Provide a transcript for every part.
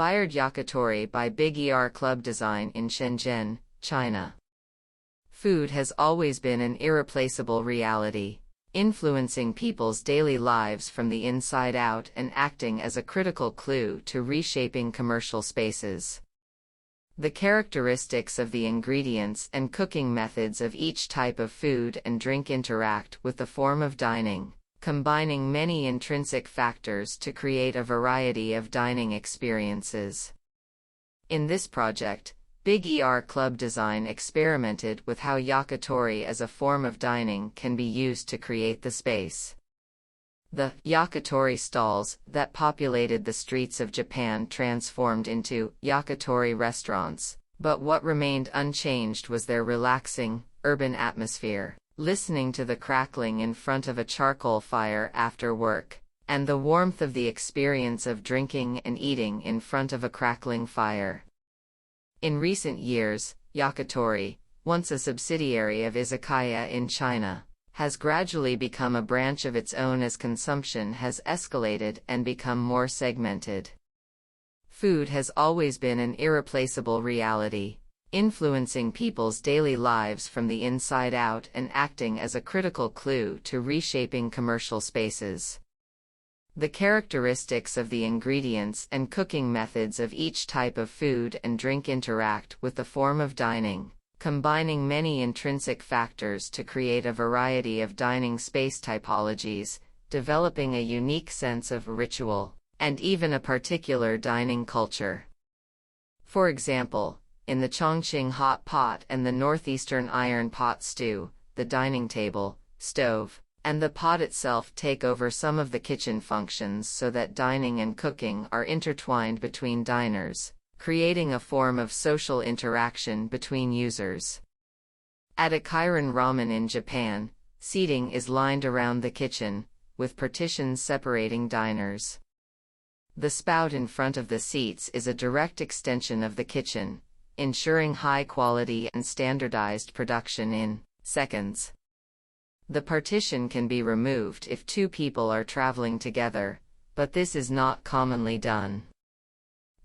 Biiird Yakitori by bigER Club Design in Shenzhen, China. Food has always been an irreplaceable reality, influencing people's daily lives from the inside out and acting as a critical clue to reshaping commercial spaces. The characteristics of the ingredients and cooking methods of each type of food and drink interact with the form of dining, combining many intrinsic factors to create a variety of dining experiences. In this project, bigER Club Design experimented with how yakitori as a form of dining can be used to create the space. The yakitori stalls that populated the streets of Japan transformed into yakitori restaurants, but what remained unchanged was their relaxing, urban atmosphere, listening to the crackling in front of a charcoal fire after work, and the warmth of the experience of drinking and eating in front of a crackling fire. In recent years, yakitori, once a subsidiary of izakaya in China, has gradually become a branch of its own as consumption has escalated and become more segmented. Food has always been an irreplaceable reality, influencing people's daily lives from the inside out and acting as a critical clue to reshaping commercial spaces. The characteristics of the ingredients and cooking methods of each type of food and drink interact with the form of dining, combining many intrinsic factors to create a variety of dining space typologies, developing a unique sense of ritual, and even a particular dining culture. For example, in the Chongqing hot pot and the northeastern iron pot stew, the dining table, stove, and the pot itself take over some of the kitchen functions so that dining and cooking are intertwined between diners, creating a form of social interaction between users. At a Kirin ramen in Japan, seating is lined around the kitchen, with partitions separating diners. The spout in front of the seats is a direct extension of the kitchen, ensuring high quality and standardized production in seconds. The partition can be removed if two people are traveling together, but this is not commonly done.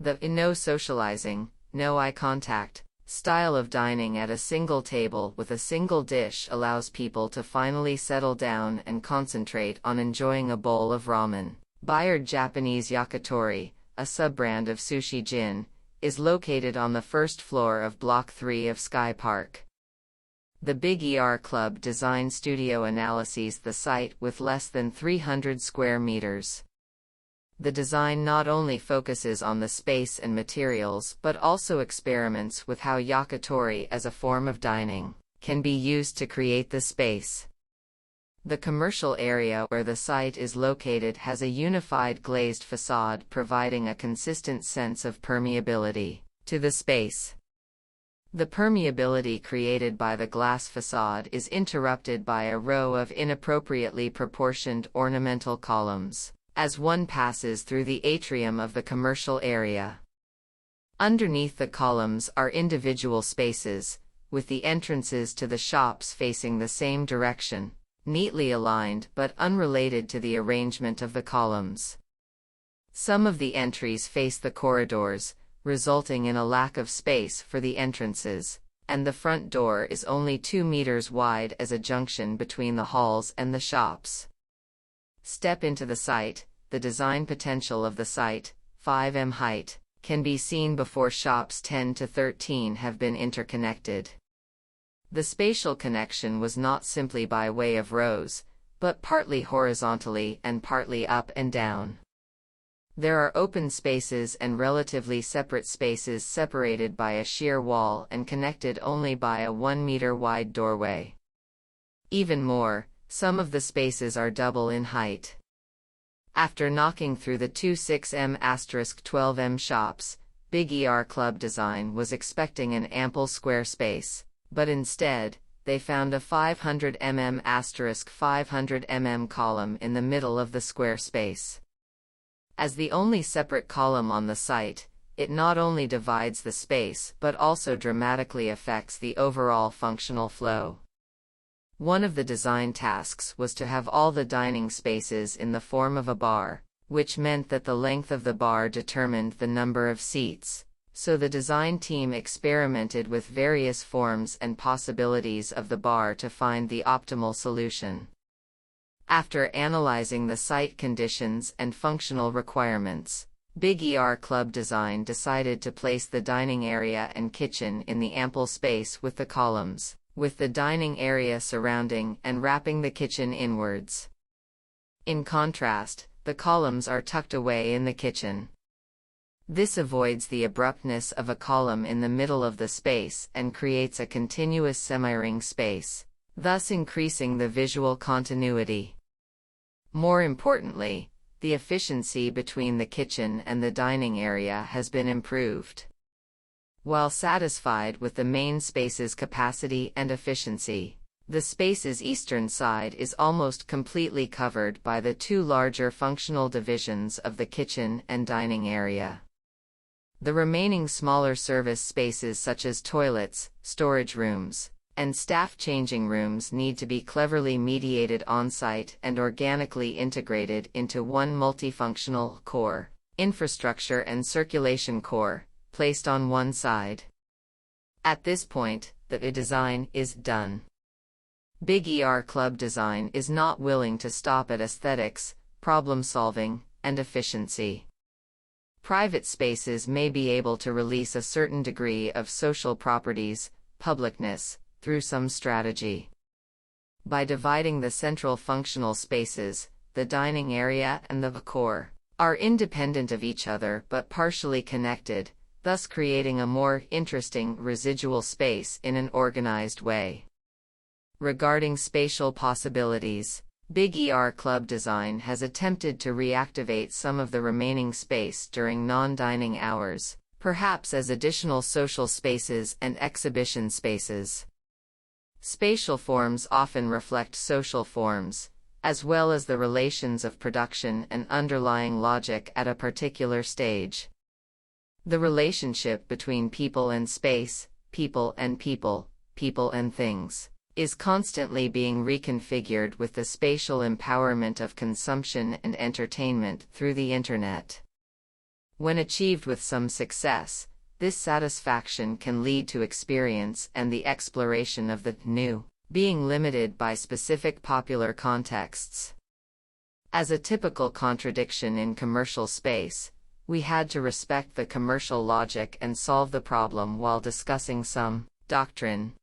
The no socializing, no eye contact style of dining at a single table with a single dish allows people to finally settle down and concentrate on enjoying a bowl of ramen. Biiird Japanese Yakitori, a sub-brand of Sushi Jin, is located on the first floor of Block 3 of Sky Park. The bigER Club Design Studio analyses the site with less than 300 square meters. The design not only focuses on the space and materials but also experiments with how yakitori as a form of dining can be used to create the space. The commercial area where the site is located has a unified glazed facade providing a consistent sense of permeability to the space. The permeability created by the glass facade is interrupted by a row of inappropriately proportioned ornamental columns as one passes through the atrium of the commercial area. Underneath the columns are individual spaces, with the entrances to the shops facing the same direction, neatly aligned but unrelated to the arrangement of the columns. Some of the entries face the corridors, resulting in a lack of space for the entrances, and the front door is only 2 meters wide as a junction between the halls and the shops. Step into the site. The design potential of the site, 5 m height, can be seen before shops 10 to 13 have been interconnected. The spatial connection was not simply by way of rows, but partly horizontally and partly up and down. There are open spaces and relatively separate spaces separated by a sheer wall and connected only by a 1 meter wide doorway. Even more, some of the spaces are double in height. After knocking through the 26M*12M shops, bigER Club Design was expecting an ample square space, but instead, they found a 500mm*500mm column in the middle of the square space. As the only separate column on the site, it not only divides the space but also dramatically affects the overall functional flow. One of the design tasks was to have all the dining spaces in the form of a bar, which meant that the length of the bar determined the number of seats. So the design team experimented with various forms and possibilities of the bar to find the optimal solution. After analyzing the site conditions and functional requirements, bigER Club Design decided to place the dining area and kitchen in the ample space with the columns, with the dining area surrounding and wrapping the kitchen inwards. In contrast, the columns are tucked away in the kitchen. This avoids the abruptness of a column in the middle of the space and creates a continuous semi-ring space, thus increasing the visual continuity. More importantly, the efficiency between the kitchen and the dining area has been improved. While satisfied with the main space's capacity and efficiency, the space's eastern side is almost completely covered by the two larger functional divisions of the kitchen and dining area. The remaining smaller service spaces such as toilets, storage rooms, and staff changing rooms need to be cleverly mediated on-site and organically integrated into one multifunctional core, infrastructure and circulation core, placed on one side. At this point, the design is done. bigER Club Design is not willing to stop at aesthetics, problem-solving, and efficiency. Private spaces may be able to release a certain degree of social properties, publicness, through some strategy. By dividing the central functional spaces, the dining area and the core are independent of each other but partially connected, thus creating a more interesting residual space in an organized way. Regarding spatial possibilities, bigER Club Design has attempted to reactivate some of the remaining space during non-dining hours, perhaps as additional social spaces and exhibition spaces. Spatial forms often reflect social forms, as well as the relations of production and underlying logic at a particular stage. The relationship between people and space, people and people, people and things, is constantly being reconfigured with the spatial empowerment of consumption and entertainment through the Internet. When achieved with some success, this satisfaction can lead to experience and the exploration of the new, being limited by specific popular contexts. As a typical contradiction in commercial space, we had to respect the commercial logic and solve the problem while discussing some doctrine.